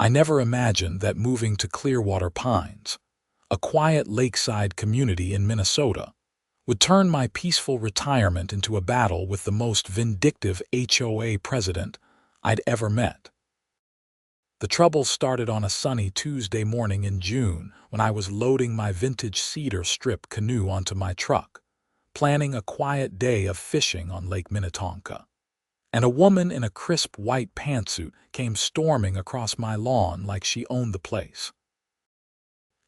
I never imagined that moving to Clearwater Pines, a quiet lakeside community in Minnesota, would turn my peaceful retirement into a battle with the most vindictive HOA president I'd ever met. The trouble started on a sunny Tuesday morning in June when I was loading my vintage cedar strip canoe onto my truck, planning a quiet day of fishing on Lake Minnetonka. And a woman in a crisp white pantsuit came storming across my lawn like she owned the place.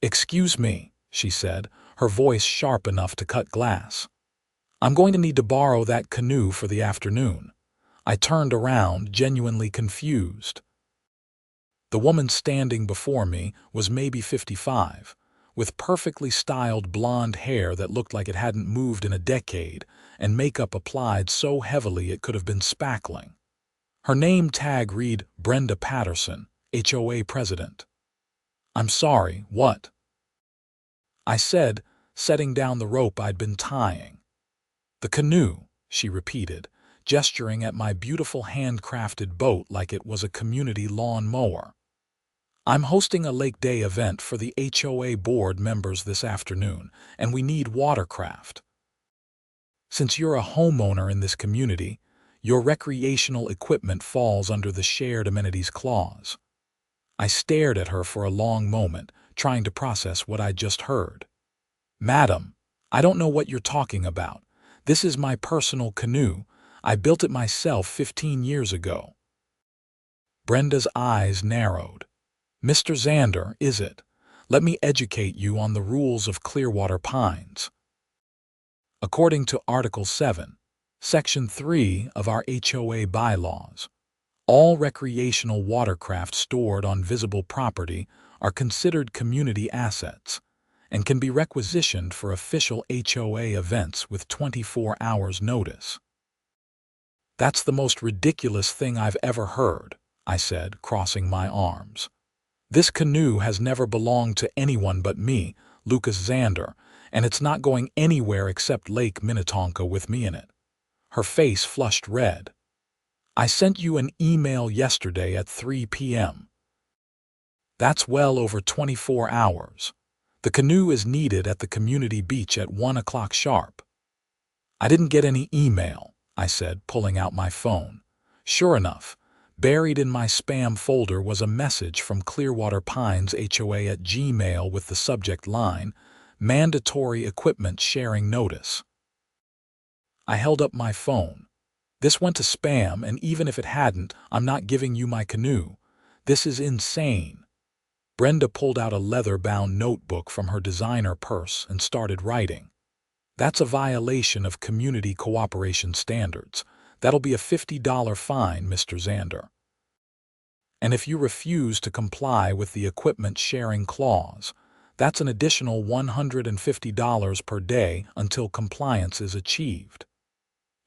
"Excuse me," she said, her voice sharp enough to cut glass. "I'm going to need to borrow that canoe for the afternoon." I turned around, genuinely confused. The woman standing before me was maybe 55, with perfectly styled blonde hair that looked like it hadn't moved in a decade, and makeup applied so heavily it could have been spackling. Her name tag read Brenda Patterson, HOA president. "I'm sorry, what?" I said, setting down the rope I'd been tying. "The canoe," she repeated, gesturing at my beautiful handcrafted boat like it was a community lawn mower. "I'm hosting a Lake Day event for the HOA board members this afternoon, and we need watercraft. Since you're a homeowner in this community, your recreational equipment falls under the Shared Amenities Clause." I stared at her for a long moment, trying to process what I'd just heard. "Madam, I don't know what you're talking about. This is my personal canoe. I built it myself 15 years ago." Brenda's eyes narrowed. "Mr. Xander, is it? Let me educate you on the rules of Clearwater Pines. According to Article 7, Section 3 of our HOA bylaws, all recreational watercraft stored on visible property are considered community assets and can be requisitioned for official HOA events with 24 hours notice." "That's the most ridiculous thing I've ever heard," I said, crossing my arms. "This canoe has never belonged to anyone but me, Lucas Xander, and it's not going anywhere except Lake Minnetonka with me in it." Her face flushed red. "I sent you an email yesterday at 3 p.m. That's well over 24 hours. The canoe is needed at the community beach at 1 o'clock sharp." "I didn't get any email," I said, pulling out my phone. Sure enough, buried in my spam folder was a message from Clearwater Pines HOA at Gmail with the subject line, "Mandatory Equipment Sharing Notice." I held up my phone. "This went to spam, and even if it hadn't, I'm not giving you my canoe. This is insane." Brenda pulled out a leather-bound notebook from her designer purse and started writing. "That's a violation of community cooperation standards. That'll be a $50 fine, Mr. Xander. And if you refuse to comply with the equipment sharing clause, that's an additional $150 per day until compliance is achieved."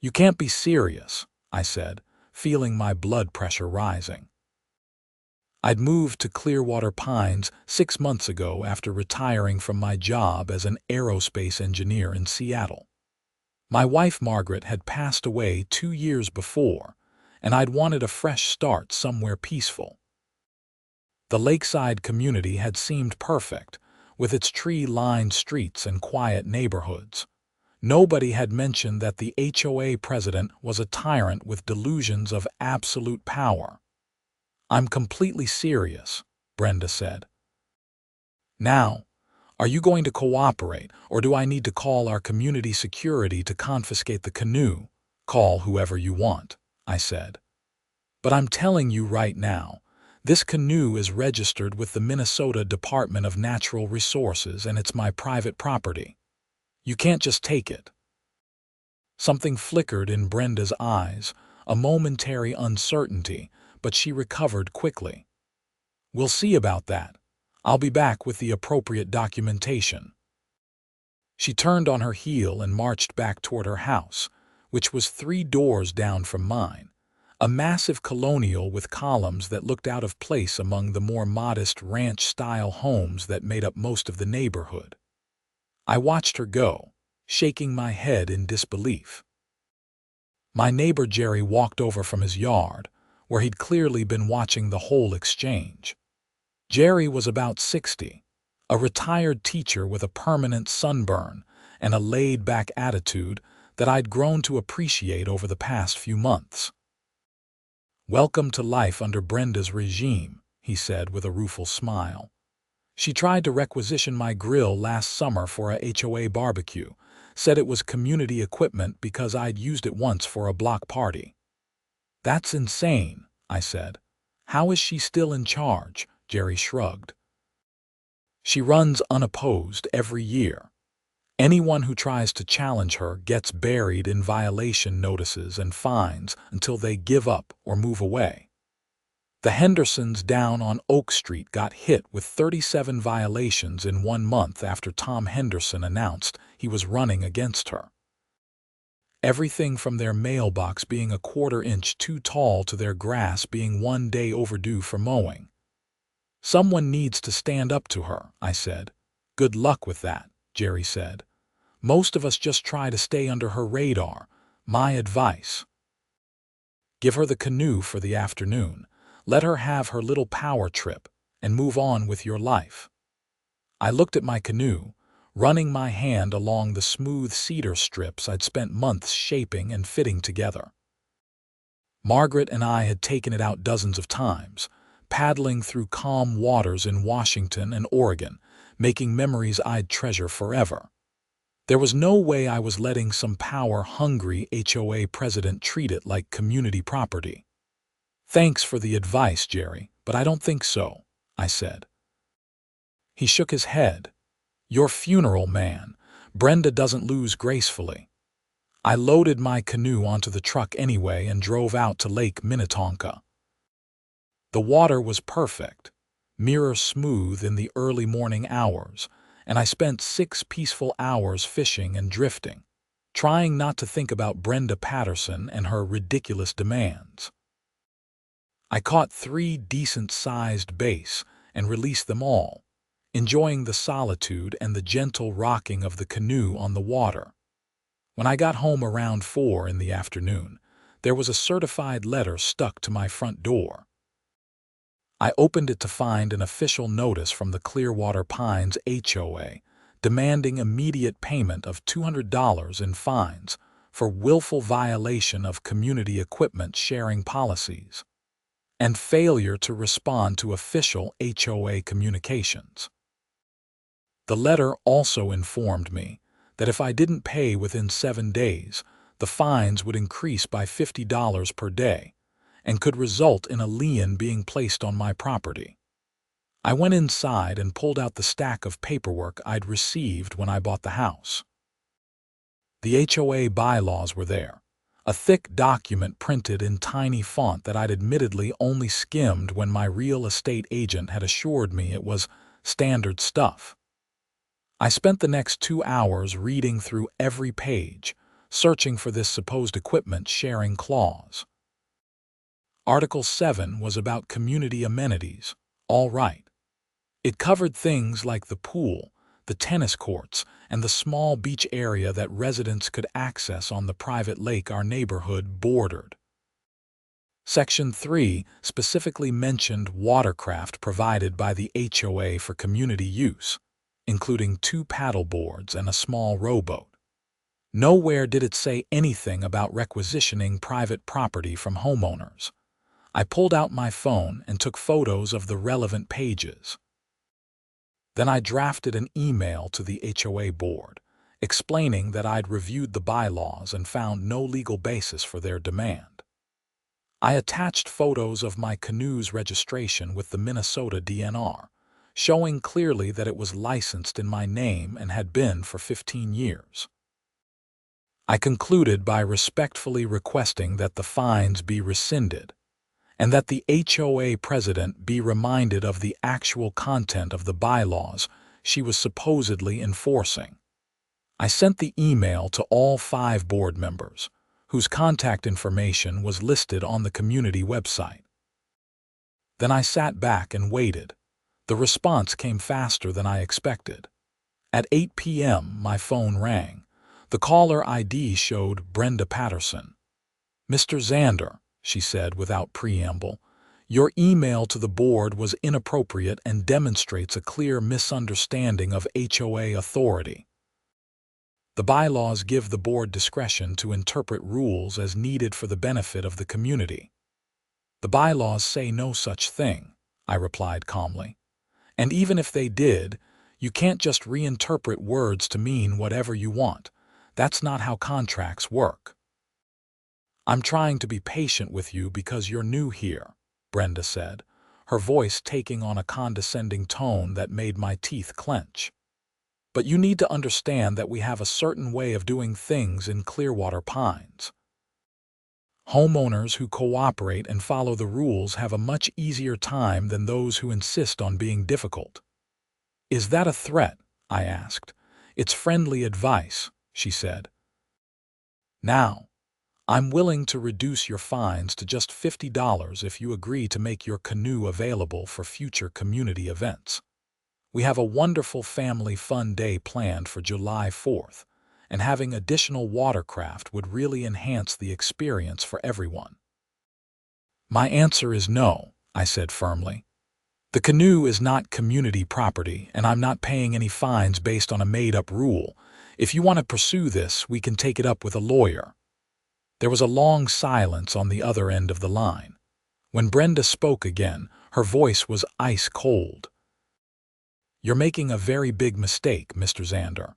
"You can't be serious," I said, feeling my blood pressure rising. I'd moved to Clearwater Pines 6 months ago after retiring from my job as an aerospace engineer in Seattle. My wife Margaret had passed away 2 years before, and I'd wanted a fresh start somewhere peaceful. The lakeside community had seemed perfect, with its tree-lined streets and quiet neighborhoods. Nobody had mentioned that the HOA president was a tyrant with delusions of absolute power. "I'm completely serious," Brenda said. "Now, are you going to cooperate, or do I need to call our community security to confiscate the canoe?" "Call whoever you want," I said. "But I'm telling you right now, this canoe is registered with the Minnesota Department of Natural Resources and it's my private property. You can't just take it." Something flickered in Brenda's eyes, a momentary uncertainty, but she recovered quickly. "We'll see about that. I'll be back with the appropriate documentation." She turned on her heel and marched back toward her house, which was 3 doors down from mine, a massive colonial with columns that looked out of place among the more modest ranch-style homes that made up most of the neighborhood. I watched her go, shaking my head in disbelief. My neighbor Jerry walked over from his yard, where he'd clearly been watching the whole exchange. Jerry was about 60, a retired teacher with a permanent sunburn and a laid-back attitude that I'd grown to appreciate over the past few months. "Welcome to life under Brenda's regime," he said with a rueful smile. "She tried to requisition my grill last summer for a HOA barbecue, said it was community equipment because I'd used it once for a block party." "That's insane," I said. "How is she still in charge?" Jerry shrugged. "She runs unopposed every year. Anyone who tries to challenge her gets buried in violation notices and fines until they give up or move away. The Hendersons down on Oak Street got hit with 37 violations in 1 month after Tom Henderson announced he was running against her. Everything from their mailbox being a 1/4 inch too tall to their grass being 1 day overdue for mowing. "Someone needs to stand up to her," I said. "Good luck with that," Jerry said. "Most of us just try to stay under her radar. My advice: give her the Canoe for the afternoon. Let her have her little power trip and move on with your life." I looked at my Canoe, running my hand along the smooth cedar strips I'd spent months shaping and fitting together. Margaret and I had taken it out dozens of times, paddling through calm waters in Washington and Oregon, making memories I'd treasure forever. There was no way I was letting some power-hungry HOA president treat it like community property. "Thanks for the advice, Jerry, but I don't think so," I said. He shook his head. "Your funeral, man. Brenda doesn't lose gracefully." I loaded my Canoe onto the truck anyway and drove out to Lake Minnetonka. The water was perfect, mirror smooth in the early morning hours, and I spent 6 peaceful hours fishing and drifting, trying not to think about Brenda Patterson and her ridiculous demands. I caught 3 decent-sized bass and released them all, enjoying the solitude and the gentle rocking of the Canoe on the water. When I got home around 4 in the afternoon, there was a certified letter stuck to my front door. I opened it to find an official notice from the Clearwater Pines HOA demanding immediate payment of $200 in fines for willful violation of community equipment sharing policies and failure to respond to official HOA communications. The letter also informed me that if I didn't pay within 7 days, the fines would increase by $50 per day and could result in a lien being placed on my property. I went inside and pulled out the stack of paperwork I'd received when I bought the house. The HOA bylaws were there, a thick document printed in tiny font that I'd admittedly only skimmed when my real estate agent had assured me it was standard stuff. I spent the next 2 hours reading through every page, searching for this supposed equipment sharing clause. Article 7 was about community amenities, all right. It covered things like the pool, the tennis courts, and the small beach area that residents could access on the private lake our neighborhood bordered. Section 3 specifically mentioned watercraft provided by the HOA for community use, including 2 paddle boards and a small rowboat. Nowhere did it say anything about requisitioning private property from homeowners. I pulled out my phone and took photos of the relevant pages. Then I drafted an email to the HOA board, explaining that I'd reviewed the bylaws and found no legal basis for their demand. I attached photos of my Canoe's registration with the Minnesota DNR, showing clearly that it was licensed in my name and had been for 15 years. I concluded by respectfully requesting that the fines be rescinded, and that the HOA president be reminded of the actual content of the bylaws she was supposedly enforcing. I sent the email to all 5 board members, whose contact information was listed on the community website. Then I sat back and waited. The response came faster than I expected. At 8 p.m., my phone rang. The caller ID showed Brenda Patterson. "Mr. Xander," she said without preamble, Your email to the board was inappropriate and demonstrates a clear misunderstanding of HOA authority. The bylaws give the board discretion to interpret rules as needed for the benefit of the community. The bylaws say no such thing, I replied calmly. And even if they did, you can't just reinterpret words to mean whatever you want. That's not how contracts work. I'm trying to be patient with you because you're new here, Brenda said, her voice taking on a condescending tone that made my teeth clench. But you need to understand that we have a certain way of doing things in Clearwater Pines. Homeowners who cooperate and follow the rules have a much easier time than those who insist on being difficult. Is that a threat? I asked. It's friendly advice, she said. Now, I'm willing to reduce your fines to just $50 if you agree to make your canoe available for future community events. We have a wonderful family fun day planned for July 4th, and having additional watercraft would really enhance the experience for everyone. My answer is no, I said firmly. The canoe is not community property, and I'm not paying any fines based on a made-up rule. If you want to pursue this, we can take it up with a lawyer. There was a long silence on the other end of the line. When Brenda spoke again, her voice was ice cold. You're making a very big mistake, Mr. Xander.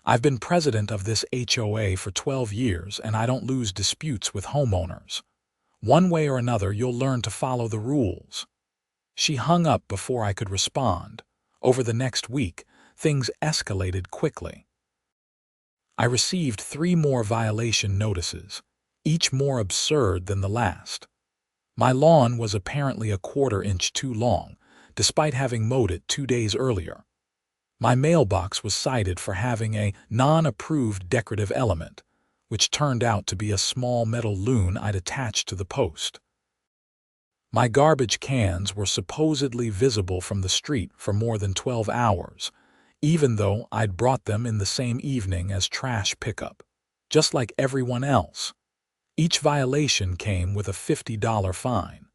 I've been president of this HOA for 12 years, and I don't lose disputes with homeowners. One way or another, you'll learn to follow the rules. She hung up before I could respond. Over the next week, things escalated quickly. I received 3 more violation notices, each more absurd than the last. My lawn was apparently a 1/4 inch too long, despite having mowed it 2 days earlier. My mailbox was cited for having a non-approved decorative element, which turned out to be a small metal loon I'd attached to the post. My garbage cans were supposedly visible from the street for more than 12 hours, even though I'd brought them in the same evening as trash pickup, just like everyone else. Each violation came with a $50 fine.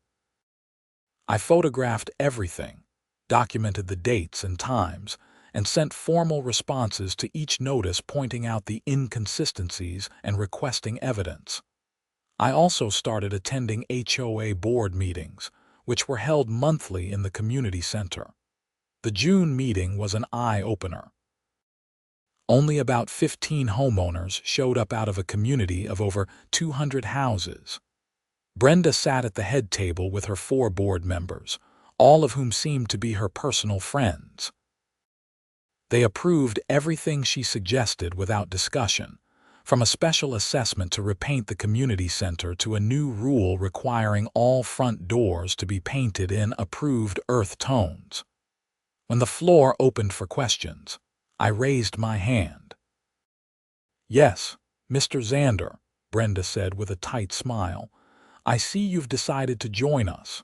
I photographed everything, documented the dates and times, and sent formal responses to each notice pointing out the inconsistencies and requesting evidence. I also started attending HOA board meetings, which were held monthly in the community center. The June meeting was an eye-opener. Only about 15 homeowners showed up out of a community of over 200 houses. Brenda sat at the head table with her 4 board members, all of whom seemed to be her personal friends. They approved everything she suggested without discussion, from a special assessment to repaint the community center to a new rule requiring all front doors to be painted in approved earth tones. When the floor opened for questions, I raised my hand. Yes, Mr. Xander, Brenda said with a tight smile. I see you've decided to join us.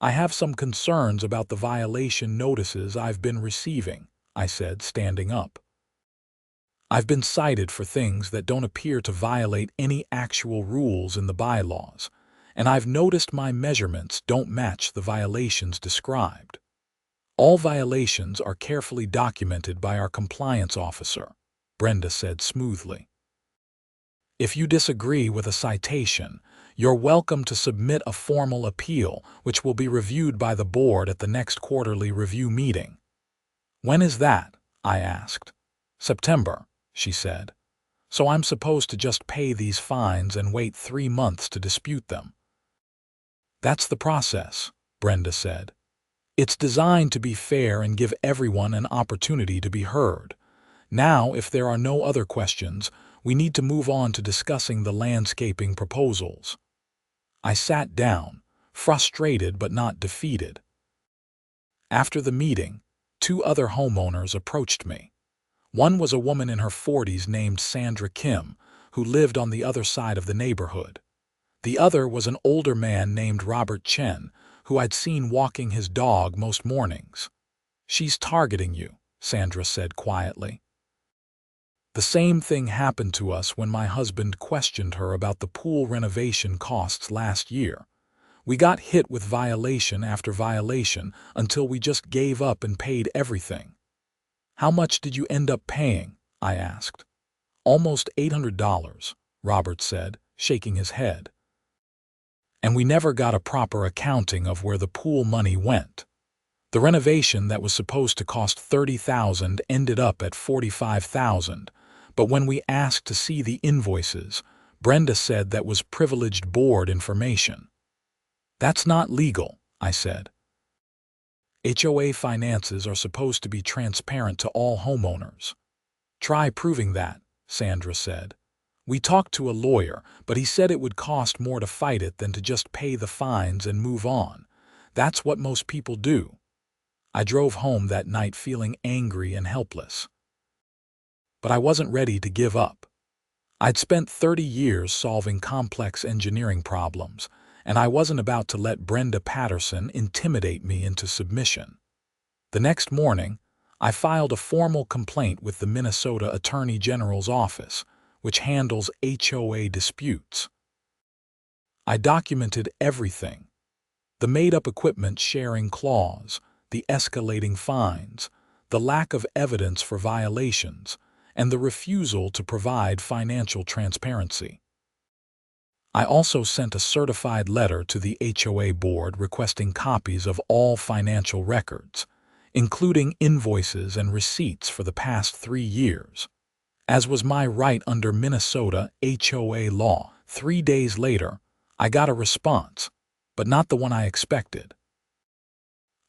I have some concerns about the violation notices I've been receiving, I said, standing up. I've been cited for things that don't appear to violate any actual rules in the bylaws, and I've noticed my measurements don't match the violations described. All violations are carefully documented by our compliance officer, Brenda said smoothly. If you disagree with a citation, you're welcome to submit a formal appeal, which will be reviewed by the board at the next quarterly review meeting. When is that? I asked. September, she said. So I'm supposed to just pay these fines and wait 3 months to dispute them. That's the process, Brenda said. It's designed to be fair and give everyone an opportunity to be heard. Now, if there are no other questions, we need to move on to discussing the landscaping proposals. I sat down, frustrated but not defeated. After the meeting, 2 other homeowners approached me. One was a woman in her 40s named Sandra Kim, who lived on the other side of the neighborhood. The other was an older man named Robert Chen, who I'd seen walking his dog most mornings. She's targeting you, Sandra said quietly. The same thing happened to us when my husband questioned her about the pool renovation costs last year. We got hit with violation after violation until we just gave up and paid everything. How much did you end up paying? I asked. Almost $800, Robert said, shaking his head. And we never got a proper accounting of where the pool money went. The renovation that was supposed to cost $30,000 ended up at $45,000, but when we asked to see the invoices, Brenda said that was privileged board information. That's not legal, I said. HOA finances are supposed to be transparent to all homeowners. Try proving that, Sandra said. We talked to a lawyer, but he said it would cost more to fight it than to just pay the fines and move on. That's what most people do. I drove home that night feeling angry and helpless. But I wasn't ready to give up. I'd spent 30 years solving complex engineering problems, and I wasn't about to let Brenda Patterson intimidate me into submission. The next morning, I filed a formal complaint with the Minnesota Attorney General's office, which handles HOA disputes. I documented everything: the made-up equipment sharing clause, the escalating fines, the lack of evidence for violations, and the refusal to provide financial transparency. I also sent a certified letter to the HOA board requesting copies of all financial records, including invoices and receipts for the past 3 years. As was my right under Minnesota HOA law, 3 days later, I got a response, but not the one I expected.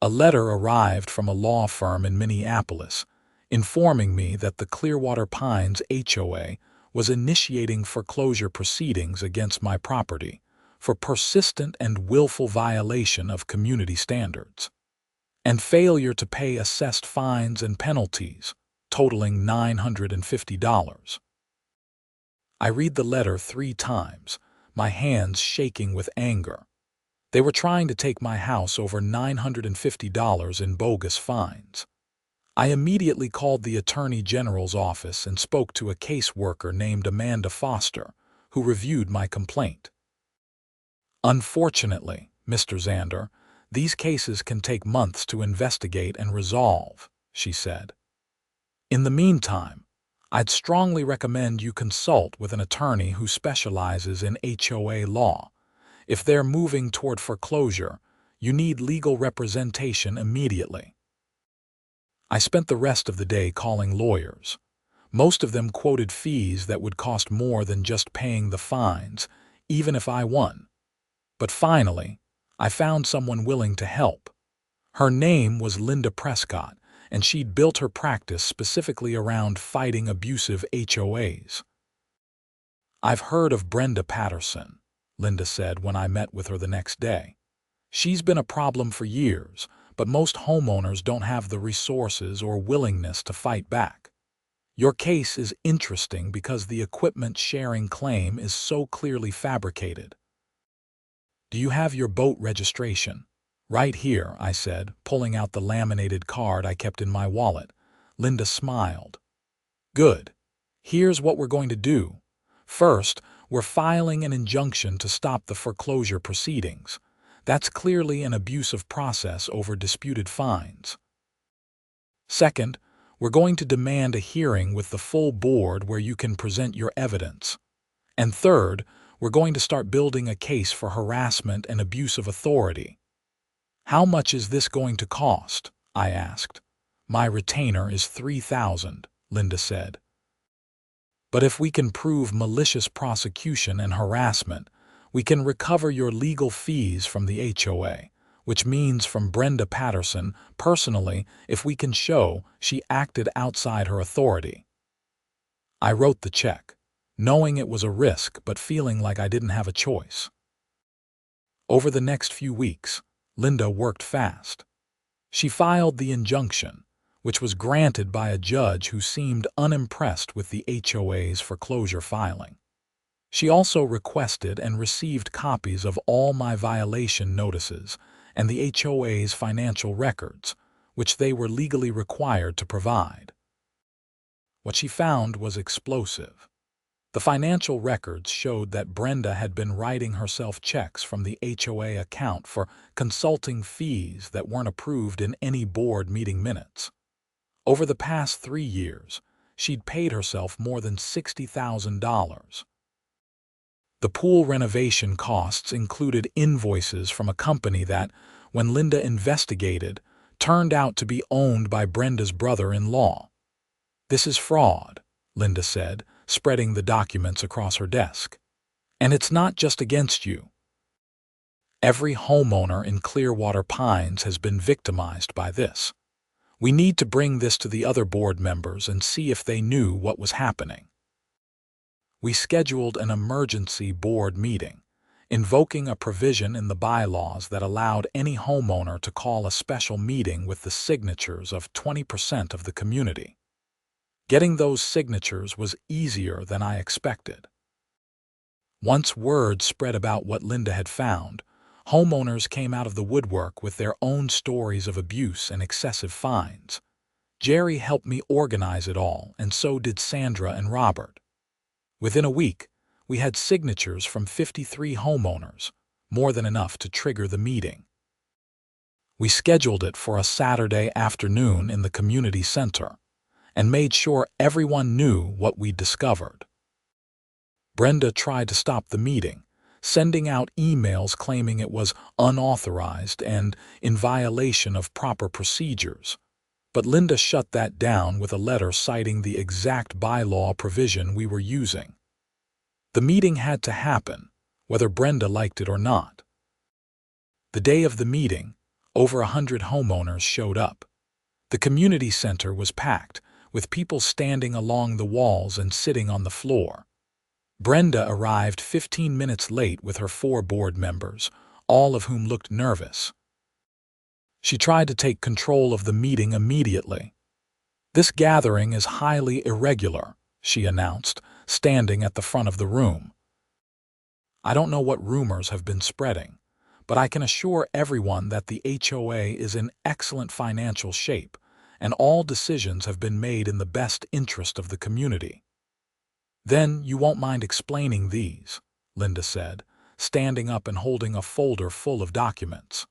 A letter arrived from a law firm in Minneapolis, informing me that the Clearwater Pines HOA was initiating foreclosure proceedings against my property for persistent and willful violation of community standards and failure to pay assessed fines and penalties, totaling $950. I read the letter 3 times, my hands shaking with anger. They were trying to take my house over $950 in bogus fines. I immediately called the Attorney General's office and spoke to a caseworker named Amanda Foster, who reviewed my complaint. Unfortunately, Mr. Xander, these cases can take months to investigate and resolve, she said. In the meantime, I'd strongly recommend you consult with an attorney who specializes in HOA law. If they're moving toward foreclosure, you need legal representation immediately. I spent the rest of the day calling lawyers. Most of them quoted fees that would cost more than just paying the fines, even if I won. But finally, I found someone willing to help. Her name was Linda Prescott, and she'd built her practice specifically around fighting abusive HOAs. I've heard of Brenda Patterson, Linda said when I met with her the next day. She's been a problem for years, but most homeowners don't have the resources or willingness to fight back. Your case is interesting because the equipment sharing claim is so clearly fabricated. Do you have your boat registration? Right here, I said, pulling out the laminated card I kept in my wallet. Linda smiled. Good. Here's what we're going to do. First, we're filing an injunction to stop the foreclosure proceedings. That's clearly an abusive process over disputed fines. Second, we're going to demand a hearing with the full board where you can present your evidence. And third, we're going to start building a case for harassment and abuse of authority. How much is this going to cost? I asked. My retainer is $3,000, Linda said. But if we can prove malicious prosecution and harassment, we can recover your legal fees from the HOA, which means from Brenda Patterson personally if we can show she acted outside her authority. I wrote the check, knowing it was a risk but feeling like I didn't have a choice. Over the next few weeks, Linda worked fast. She filed the injunction, which was granted by a judge who seemed unimpressed with the HOA's foreclosure filing. She also requested and received copies of all my violation notices and the HOA's financial records, which they were legally required to provide. What she found was explosive. The financial records showed that Brenda had been writing herself checks from the HOA account for consulting fees that weren't approved in any board meeting minutes. Over the past 3 years, she'd paid herself more than $60,000. The pool renovation costs included invoices from a company that, when Linda investigated, turned out to be owned by Brenda's brother-in-law. "This is fraud," Linda said, spreading the documents across her desk. "And it's not just against you. Every homeowner in Clearwater Pines has been victimized by this. We need to bring this to the other board members and see if they knew what was happening." We scheduled an emergency board meeting, invoking a provision in the bylaws that allowed any homeowner to call a special meeting with the signatures of 20% of the community. Getting those signatures was easier than I expected. Once word spread about what Linda had found, homeowners came out of the woodwork with their own stories of abuse and excessive fines. Jerry helped me organize it all, and so did Sandra and Robert. Within a week, we had signatures from 53 homeowners, more than enough to trigger the meeting. We scheduled it for a Saturday afternoon in the community center and made sure everyone knew what we'd discovered. Brenda tried to stop the meeting, sending out emails claiming it was unauthorized and in violation of proper procedures. But Linda shut that down with a letter citing the exact bylaw provision we were using. The meeting had to happen, whether Brenda liked it or not. The day of the meeting, over 100 homeowners showed up. The community center was packed, with people standing along the walls and sitting on the floor. Brenda arrived 15 minutes late with her 4 board members, all of whom looked nervous. She tried to take control of the meeting immediately. "This gathering is highly irregular," she announced, standing at the front of the room. "I don't know what rumors have been spreading, but I can assure everyone that the HOA is in excellent financial shape, and all decisions have been made in the best interest of the community." "Then you won't mind explaining these," Linda said, standing up and holding a folder full of documents.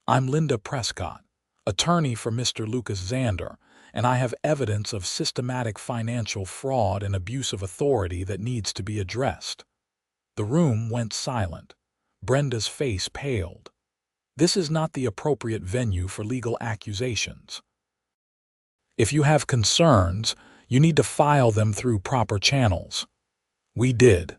"I'm Linda Prescott, attorney for Mr. Lucas Xander, and I have evidence of systematic financial fraud and abuse of authority that needs to be addressed." The room went silent. Brenda's face paled. "This is not the appropriate venue for legal accusations. If you have concerns, you need to file them through proper channels." We did.